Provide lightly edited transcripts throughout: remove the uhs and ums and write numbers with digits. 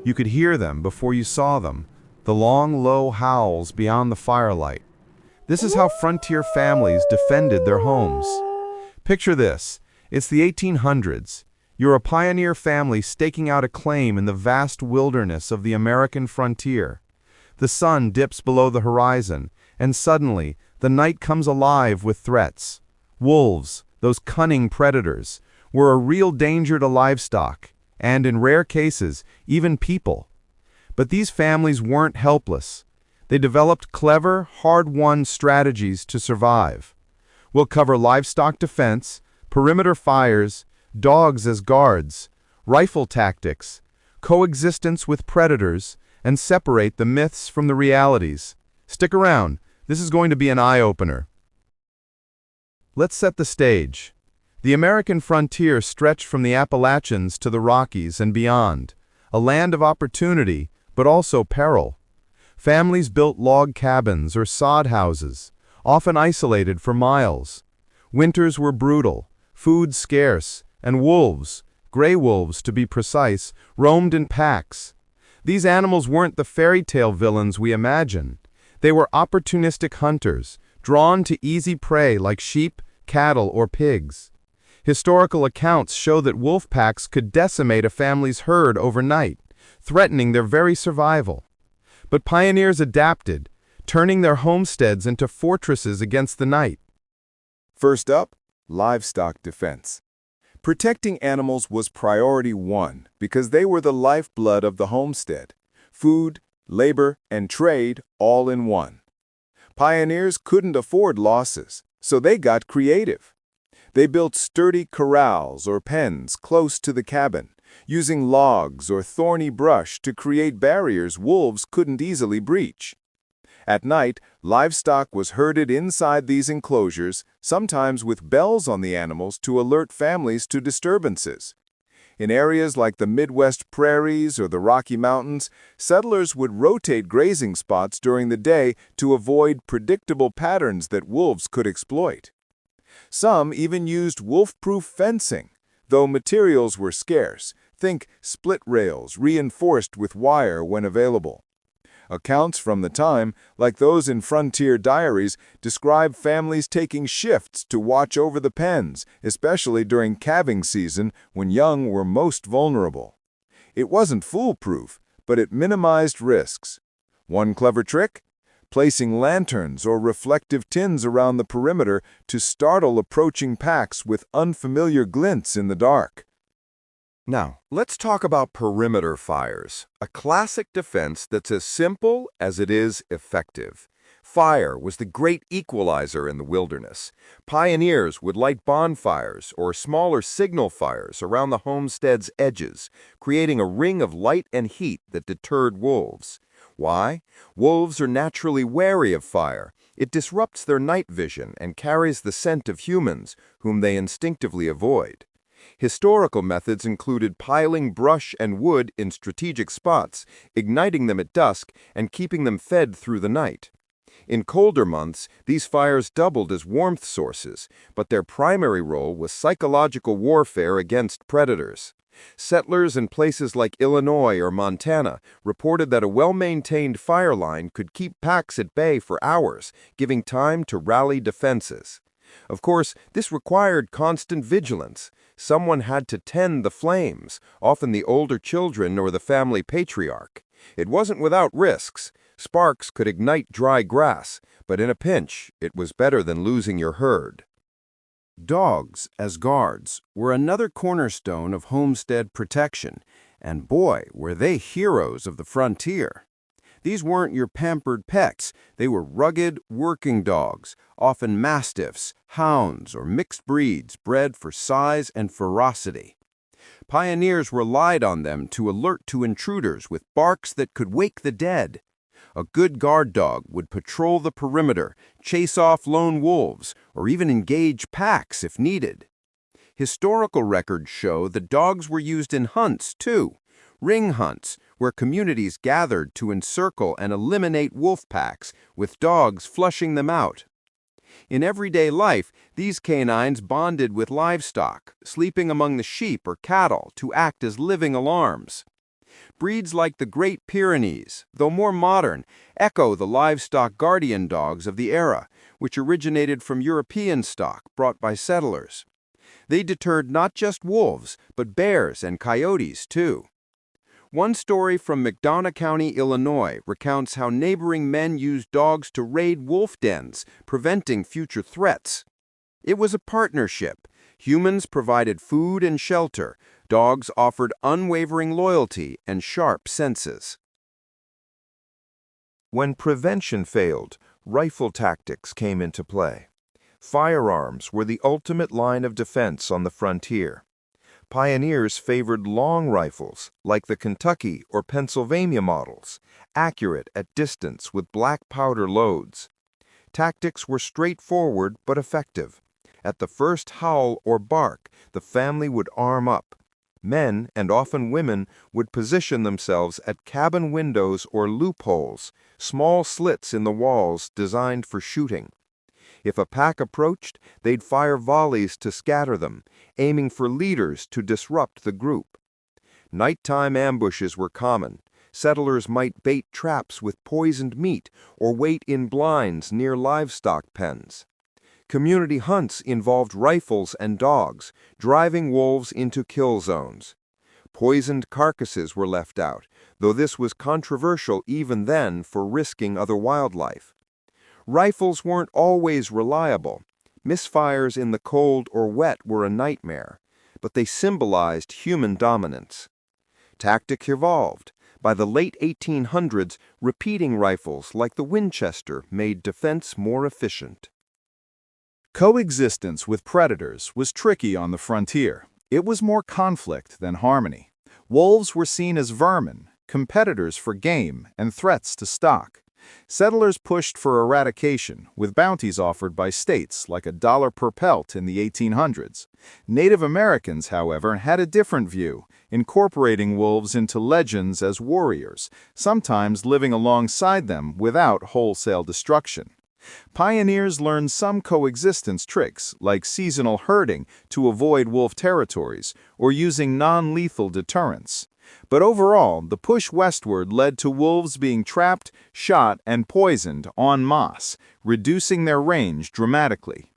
You could hear them before you saw them, the long, low howls beyond the firelight. This is how frontier families defended their homes. Picture this. It's the 1800s. You're a pioneer family staking out a claim in the vast wilderness of the American frontier. The sun dips below the horizon, and suddenly, the night comes alive with threats. Wolves, those cunning predators, were a real danger to livestock, and in rare cases, even people. But these families weren't helpless. They developed clever, hard-won strategies to survive. We'll cover livestock defense, perimeter fires, dogs as guards, rifle tactics, coexistence with predators, and separate the myths from the realities. Stick around. This is going to be an eye-opener. Let's set the stage. The American frontier stretched from the Appalachians to the Rockies and beyond, a land of opportunity, but also peril. Families built log cabins or sod houses, often isolated for miles. Winters were brutal, food scarce, and wolves, gray wolves to be precise, roamed in packs. These animals weren't the fairy tale villains we imagine. They were opportunistic hunters, drawn to easy prey like sheep, cattle, or pigs. Historical accounts show that wolf packs could decimate a family's herd overnight, threatening their very survival. But pioneers adapted, turning their homesteads into fortresses against the night. First up, livestock defense. Protecting animals was priority one because they were the lifeblood of the homestead. Food, labor, and trade all in one. Pioneers couldn't afford losses, so they got creative. They built sturdy corrals or pens close to the cabin, using logs or thorny brush to create barriers wolves couldn't easily breach. At night, livestock was herded inside these enclosures, sometimes with bells on the animals to alert families to disturbances. In areas like the Midwest prairies or the Rocky Mountains, settlers would rotate grazing spots during the day to avoid predictable patterns that wolves could exploit. Some even used wolf-proof fencing, though materials were scarce. Think split rails reinforced with wire when available. Accounts from the time, like those in frontier diaries, describe families taking shifts to watch over the pens, especially during calving season when young were most vulnerable. It wasn't foolproof, but it minimized risks. One clever trick? Placing lanterns or reflective tins around the perimeter to startle approaching packs with unfamiliar glints in the dark. Now, let's talk about perimeter fires, a classic defense that's as simple as it is effective. Fire was the great equalizer in the wilderness. Pioneers would light bonfires or smaller signal fires around the homestead's edges, creating a ring of light and heat that deterred wolves. Why? Wolves are naturally wary of fire. It disrupts their night vision and carries the scent of humans, whom they instinctively avoid. Historical methods included piling brush and wood in strategic spots, igniting them at dusk, and keeping them fed through the night. In colder months, these fires doubled as warmth sources, but their primary role was psychological warfare against predators. Settlers in places like Illinois or Montana reported that a well-maintained fire line could keep packs at bay for hours, giving time to rally defenses. Of course, this required constant vigilance. Someone had to tend the flames, often the older children or the family patriarch. It wasn't without risks. Sparks could ignite dry grass, but in a pinch, it was better than losing your herd. Dogs, as guards, were another cornerstone of homestead protection, and boy, were they heroes of the frontier. These weren't your pampered pets. They were rugged, working dogs, often mastiffs, hounds, or mixed breeds bred for size and ferocity. Pioneers relied on them to alert to intruders with barks that could wake the dead. A good guard dog would patrol the perimeter, chase off lone wolves, or even engage packs if needed. Historical records show that dogs were used in hunts, too. Ring hunts, where communities gathered to encircle and eliminate wolf packs, with dogs flushing them out. In everyday life, these canines bonded with livestock, sleeping among the sheep or cattle to act as living alarms. Breeds like the Great Pyrenees, though more modern, echo the livestock guardian dogs of the era, which originated from European stock brought by settlers. They deterred not just wolves, but bears and coyotes, too. One story from McDonough County, Illinois, recounts how neighboring men used dogs to raid wolf dens, preventing future threats. It was a partnership. Humans provided food and shelter. Dogs offered unwavering loyalty and sharp senses. When prevention failed, rifle tactics came into play. Firearms were the ultimate line of defense on the frontier. Pioneers favored long rifles, like the Kentucky or Pennsylvania models, accurate at distance with black powder loads. Tactics were straightforward but effective. At the first howl or bark, the family would arm up. Men, and often women, would position themselves at cabin windows or loopholes, small slits in the walls designed for shooting. If a pack approached, they'd fire volleys to scatter them, aiming for leaders to disrupt the group. Nighttime ambushes were common. Settlers might bait traps with poisoned meat or wait in blinds near livestock pens. Community hunts involved rifles and dogs, driving wolves into kill zones. Poisoned carcasses were left out, though this was controversial even then for risking other wildlife. Rifles weren't always reliable. Misfires in the cold or wet were a nightmare, but they symbolized human dominance. Tactics evolved. By the late 1800s, repeating rifles like the Winchester made defense more efficient. Coexistence with predators was tricky on the frontier. It was more conflict than harmony. Wolves were seen as vermin, competitors for game, and threats to stock. Settlers pushed for eradication, with bounties offered by states like $1 per pelt in the 1800s. Native Americans, however, had a different view, incorporating wolves into legends as warriors, sometimes living alongside them without wholesale destruction. Pioneers learned some coexistence tricks, like seasonal herding to avoid wolf territories, or using non-lethal deterrents. But overall, the push westward led to wolves being trapped, shot, and poisoned en masse, reducing their range dramatically.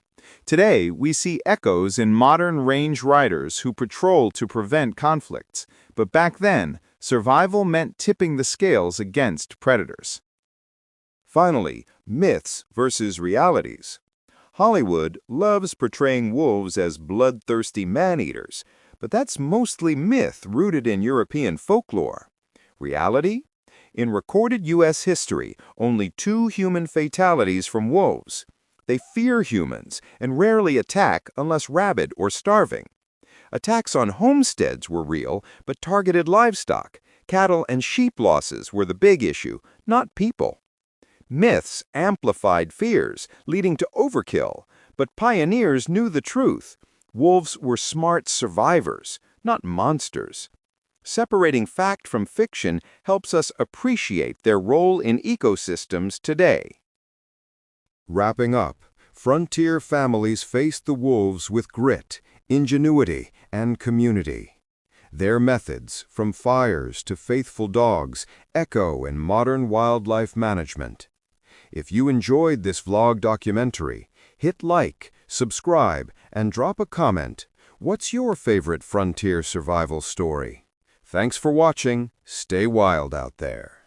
Today, we see echoes in modern range riders who patrol to prevent conflicts, but back then, survival meant tipping the scales against predators. Finally, myths versus realities. Hollywood loves portraying wolves as bloodthirsty man-eaters, but that's mostly myth rooted in European folklore. Reality? In recorded U.S. history, only 2 human fatalities from wolves. They fear humans and rarely attack unless rabid or starving. Attacks on homesteads were real, but targeted livestock. Cattle and sheep losses were the big issue, not people. Myths amplified fears, leading to overkill, but pioneers knew the truth. Wolves were smart survivors, not monsters. Separating fact from fiction helps us appreciate their role in ecosystems today. Wrapping up, frontier families faced the wolves with grit, ingenuity, and community. Their methods, from fires to faithful dogs, echo in modern wildlife management. If you enjoyed this vlog documentary, hit like, subscribe, and drop a comment. What's your favorite frontier survival story? Thanks for watching. Stay wild out there.